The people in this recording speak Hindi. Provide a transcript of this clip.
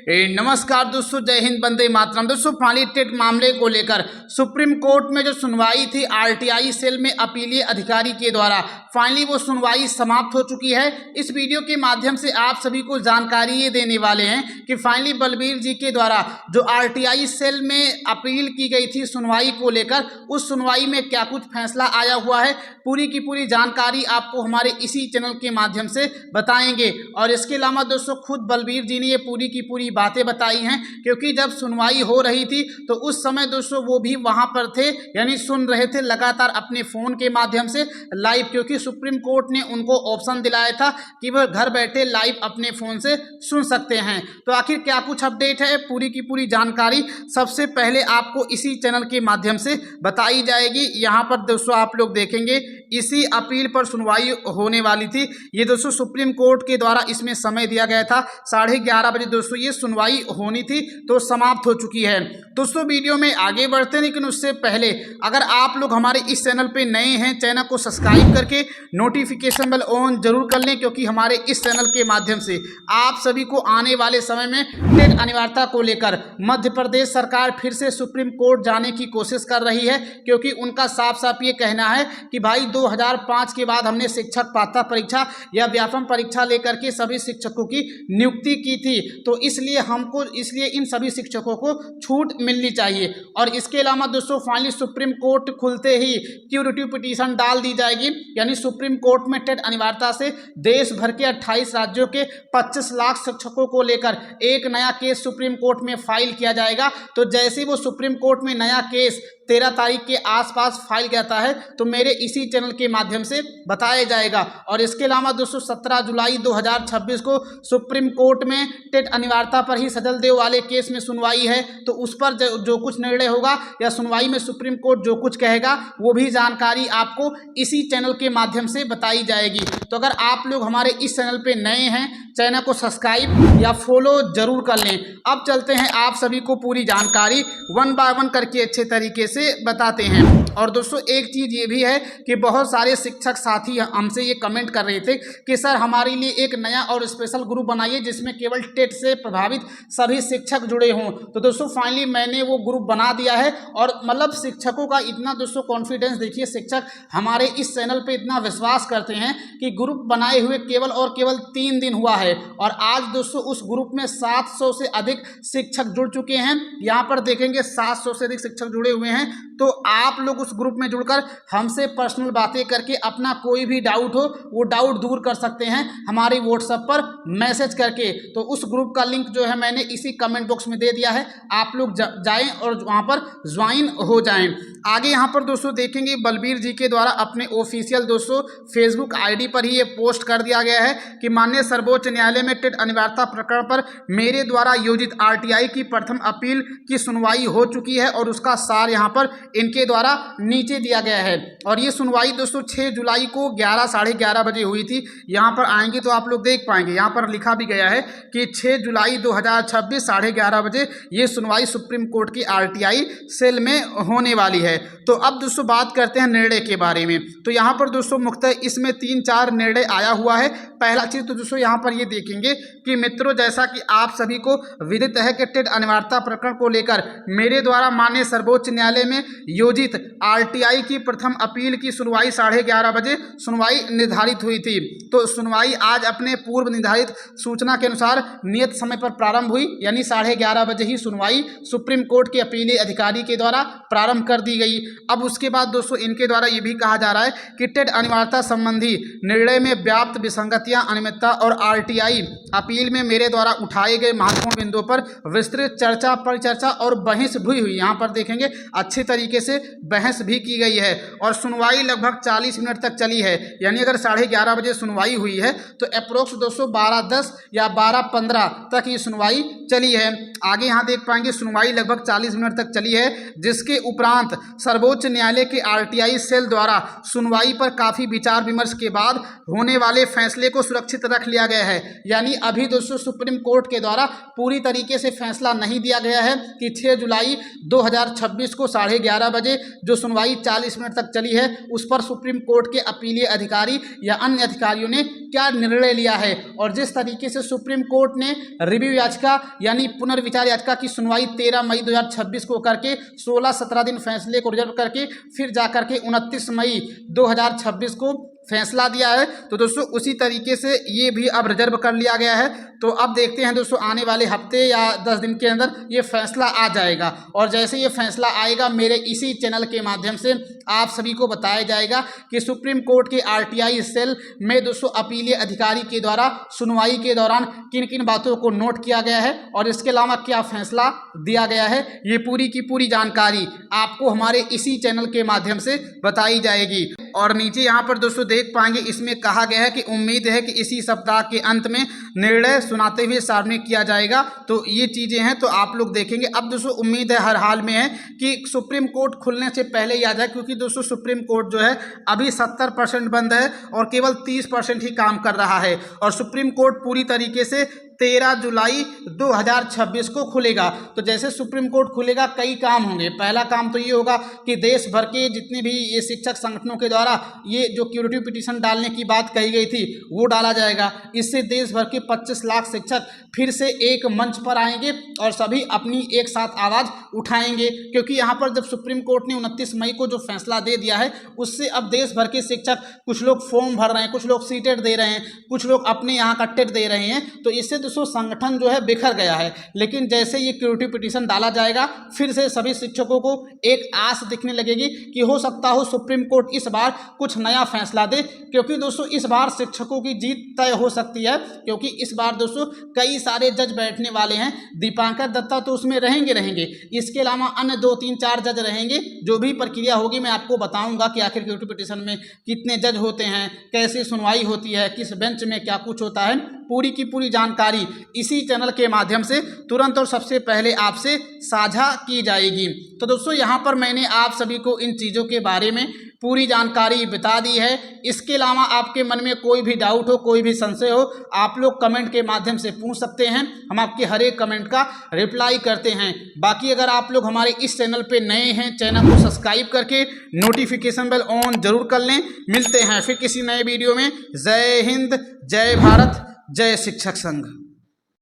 नमस्कार दोस्तों, जय हिंद, वंदे मातरम। दोस्तों फाइनली टेट मामले को लेकर सुप्रीम कोर्ट में जो सुनवाई थी आरटीआई सेल में अपीलीय अधिकारी के द्वारा, फाइनली वो सुनवाई समाप्त हो चुकी है। इस वीडियो के माध्यम से आप सभी को जानकारी ये देने वाले हैं कि फाइनली बलबीर जी के द्वारा जो आरटीआई सेल में अपील की गई थी सुनवाई को लेकर, उस सुनवाई में क्या कुछ फैसला आया हुआ है, पूरी की पूरी जानकारी आपको हमारे इसी चैनल के माध्यम से बताएंगे। और इसके अलावा दोस्तों खुद बलबीर जी ने ये पूरी की पूरी बातें बताई हैं, क्योंकि जब सुनवाई हो रही थी तो उस समय दोस्तों वो भी वहां पर थे, यानी सुन रहे थे लगातार अपने फ़ोन के माध्यम से लाइव, क्योंकि सुप्रीम कोर्ट ने उनको ऑप्शन दिलाया था कि वह घर बैठे लाइव अपने फ़ोन से सुन सकते हैं। तो आखिर क्या कुछ अपडेट है, पूरी की पूरी जानकारी सबसे पहले आपको इसी चैनल के माध्यम से बताई जाएगी। यहाँ पर दोस्तों आप लोग देखेंगे इसी अपील पर सुनवाई होने वाली थी। ये दोस्तों सुप्रीम कोर्ट के द्वारा इसमें समय दिया गया था 11:30 बजे दोस्तों ये सुनवाई होनी थी, तो समाप्त हो चुकी है। दोस्तों वीडियो में आगे बढ़ते हैं, लेकिन उससे पहले अगर आप लोग हमारे इस चैनल पे नए हैं, चैनल को सब्सक्राइब करके नोटिफिकेशन बेल ऑन जरूर कर लें, क्योंकि हमारे इस चैनल के माध्यम से आप सभी को आने वाले समय में टेट अनिवार्यता को लेकर मध्य प्रदेश सरकार फिर से सुप्रीम कोर्ट जाने की कोशिश कर रही है, क्योंकि उनका साफ साफ ये कहना है कि भाई 2005 के बाद हमने शिक्षक पात्रता परीक्षा या व्यापम परीक्षा लेकर के सभी शिक्षकों की नियुक्ति की थी, तो इसलिए इन सभी शिक्षकों को छूट मिलनी चाहिए। और इसके अलावा दोस्तों फाइनली सुप्रीम कोर्ट खुलते ही क्यूरेटिव पिटीशन डाल दी जाएगी, यानी सुप्रीम कोर्ट में टेट अनिवार्यता से देश भर के 28 राज्यों के 25 लाख शिक्षकों को लेकर एक नया केस सुप्रीम कोर्ट में फाइल किया जाएगा। तो जैसे ही वो सुप्रीम कोर्ट में नया केस 13 तारीख के आसपास फाइल जाता है तो मेरे इसी चैनल के माध्यम से बताया जाएगा। और इसके अलावा दोस्तों 17 जुलाई 2026 को सुप्रीम कोर्ट में टेट अनिवार्यता पर ही सजल देव वाले केस में सुनवाई है, तो उस पर जो कुछ निर्णय होगा या सुनवाई में सुप्रीम कोर्ट जो कुछ कहेगा वो भी जानकारी आपको इसी चैनल के माध्यम से बताई जाएगी। तो अगर आप लोग हमारे इस चैनल पे नए हैं, चैनल को सब्सक्राइब या फॉलो जरूर कर लें। अब चलते हैं आप सभी को पूरी जानकारी 1 बाय 1 करके अच्छे तरीके से बताते हैं। और दोस्तों एक चीज़ ये भी है कि बहुत सारे शिक्षक साथी हमसे ये कमेंट कर रहे थे कि सर हमारे लिए एक नया और स्पेशल ग्रुप बनाइए जिसमें केवल टेट से प्रभावित सभी शिक्षक जुड़े हों। तो दोस्तों फाइनली मैंने वो ग्रुप बना दिया है, और मतलब शिक्षकों का इतना दोस्तों कॉन्फिडेंस देखिए, शिक्षक हमारे इस चैनल पे इतना विश्वास करते हैं कि ग्रुप बनाए हुए केवल 3 दिन हुआ है, और आज दोस्तों उस ग्रुप में 700 से अधिक शिक्षक जुड़ चुके हैं। यहाँ पर देखेंगे 700 से अधिक शिक्षक जुड़े हुए हैं। तो आप लोग उस ग्रुप में जुड़कर हमसे पर्सनल बातें करके अपना कोई भी डाउट हो वो डाउट दूर कर सकते हैं हमारे व्हाट्सएप पर मैसेज करके। तो उस ग्रुप का लिंक जो है मैंने इसी कमेंट बॉक्स में दे दिया है, आप लोग जाएं और वहां पर ज्वाइन हो जाएं। आगे यहाँ पर दोस्तों देखेंगे बलबीर जी के द्वारा अपने ऑफिशियल दोस्तों फेसबुक आईडी पर ही ये पोस्ट कर दिया गया है कि माननीय सर्वोच्च न्यायालय में टेट अनिवार्यता प्रकरण पर मेरे द्वारा योजित आरटीआई की प्रथम अपील की सुनवाई हो चुकी है, और उसका सार यहाँ पर इनके द्वारा नीचे दिया गया है। और ये सुनवाई दोस्तों 6 जुलाई को 11:30 बजे हुई थी। यहाँ पर आएंगे तो आप लोग देख पाएंगे, यहाँ पर लिखा भी गया है कि 6 जुलाई 2026 11:30 बजे ये सुनवाई सुप्रीम कोर्ट की आरटीआई सेल में होने वाली है। तो अब दोस्तों बात करते हैं निर्णय के बारे में। तो यहाँ पर दोस्तों मुख्यतः इसमें 3-4 निर्णय आया हुआ है। पहला चीज तो दोस्तों यहाँ पर ये देखेंगे कि मित्रों, जैसा कि आप सभी को विदित है कि टेट अनिवार्यता प्रकरण को लेकर मेरे द्वारा माननीय सर्वोच्च न्यायालय में योजित आरटीआई की प्रथम अपील की सुनवाई 11:30 बजे सुनवाई निर्धारित हुई थी। तो सुनवाई आज अपने पूर्व निर्धारित सूचना के अनुसार नियत समय पर प्रारंभ हुई, यानी 11:30 बजे ही सुनवाई सुप्रीम कोर्ट के अपीलीय अधिकारी के द्वारा प्रारंभ कर दी गई। अब उसके बाद दोस्तों इनके द्वारा ये भी कहा जा रहा है कि टेट अनिवार्यता संबंधी निर्णय में व्याप्त विसंगतियां, अनियमितता और आरटीआई अपील में मेरे द्वारा उठाए गए महत्वपूर्ण बिंदुओं पर विस्तृत चर्चा, परिचर्चा और बहस भी हुई। यहाँ पर देखेंगे अच्छे तरीके से बहस भी की गई है, और सुनवाई लगभग 40 मिनट तक चली है। यानी अगर 11:30 बजे सुनवाई हुई है तो अप्रोक्स दोस्तों 12:10 या 12:15 तक ये सुनवाई चली है। आगे यहाँ देख पाएंगे सुनवाई लगभग 40 मिनट तक चली है, जिसके उपरांत सर्वोच्च न्यायालय के आरटीआई सेल द्वारा सुनवाई पर काफ़ी विचार विमर्श के बाद होने वाले फैसले को सुरक्षित रख लिया गया है। यानी अभी दोस्तों सुप्रीम कोर्ट के द्वारा पूरी तरीके से फैसला नहीं दिया गया है कि 6 जुलाई 2026 को 11:30 बजे जो सुनवाई 40 मिनट तक चली है उस पर सुप्रीम कोर्ट के अपीलीय अधिकारी या अन्य अधिकारियों ने क्या निर्णय लिया है। और जिस तरीके से सुप्रीम कोर्ट ने रिव्यू याचिका यानी पुनर्विचार याचिका की सुनवाई 13 मई 2026 को करके 16-17 दिन फैसले को रिजर्व करके फिर जाकर के 29 मई 2026 को फैसला दिया है। तो दोस्तों उसी तरीके से ये भी अब रिजर्व कर लिया गया है। तो अब देखते हैं दोस्तों आने वाले हफ्ते या 10 दिन के अंदर ये फैसला आ जाएगा, और जैसे ये फैसला आएगा मेरे इसी चैनल के माध्यम से आप सभी को बताया जाएगा कि सुप्रीम कोर्ट के RTI सेल में दोस्तों अपीलीय अधिकारी के द्वारा सुनवाई के दौरान किन किन बातों को नोट किया गया है और इसके अलावा क्या फैसला दिया गया है। ये पूरी की पूरी जानकारी आपको हमारे इसी चैनल के माध्यम से बताई जाएगी। और नीचे यहाँ पर दोस्तों देख पाएंगे इसमें कहा गया है कि उम्मीद है कि इसी सप्ताह के अंत में निर्णय सुनाते हुए सार्वजनिक किया जाएगा। तो ये चीज़ें हैं, तो आप लोग देखेंगे। अब दोस्तों उम्मीद है हर हाल में है कि सुप्रीम कोर्ट खुलने से पहले ही आ जाए, क्योंकि दोस्तों सुप्रीम कोर्ट जो है अभी 70% बंद है और केवल 30% ही काम कर रहा है, और सुप्रीम कोर्ट पूरी तरीके से 13 जुलाई 2026 को खुलेगा। तो जैसे सुप्रीम कोर्ट खुलेगा कई काम होंगे। पहला काम तो ये होगा कि देश भर के जितने भी ये शिक्षक संगठनों के द्वारा ये जो क्यूरेटिव पिटीशन डालने की बात कही गई थी वो डाला जाएगा। इससे देश भर के 25 लाख शिक्षक फिर से एक मंच पर आएंगे और सभी अपनी एक साथ आवाज़ उठाएंगे, क्योंकि यहाँ पर जब सुप्रीम कोर्ट ने 29 मई को जो फैसला दे दिया है उससे अब देश भर के शिक्षक, कुछ लोग फॉर्म भर रहे हैं, कुछ लोग सीटेट दे रहे हैं, कुछ लोग अपने यहाँ का टेट दे रहे हैं। तो इससे दोस्तों संगठन जो है बिखर गया है। लेकिन जैसे ये क्यूरेटिव पिटीशन डाला जाएगा फिर से सभी शिक्षकों को एक आस दिखने लगेगी कि हो सकता हो सुप्रीम कोर्ट इस बार कुछ नया फैसला दे, क्योंकि दोस्तों इस बार शिक्षकों की जीत तय हो सकती है। क्योंकि इस बार दोस्तों कई सारे जज बैठने वाले हैं। दीपांकर दत्ता तो उसमें रहेंगे, इसके अलावा अन्य 2-3-4 जज रहेंगे। जो भी प्रक्रिया होगी मैं आपको बताऊंगा कि आखिर क्यूरेटिव पिटीशन में कितने जज होते हैं, कैसे सुनवाई होती है, किस बेंच में क्या कुछ होता है। पूरी की पूरी जानकारी इसी चैनल के माध्यम से तुरंत और सबसे पहले आपसे साझा की जाएगी। तो दोस्तों यहाँ पर मैंने आप सभी को इन चीज़ों के बारे में पूरी जानकारी बता दी है। इसके अलावा आपके मन में कोई भी डाउट हो, कोई भी संशय हो, आप लोग कमेंट के माध्यम से पूछ सकते हैं। हम आपके हर एक कमेंट का रिप्लाई करते हैं। बाकी अगर आप लोग हमारे इस चैनल पे नए हैं, चैनल को सब्सक्राइब करके नोटिफिकेशन बेल ऑन जरूर कर लें। मिलते हैं फिर किसी नए वीडियो में। जय हिंद, जय भारत, जय शिक्षक संघ।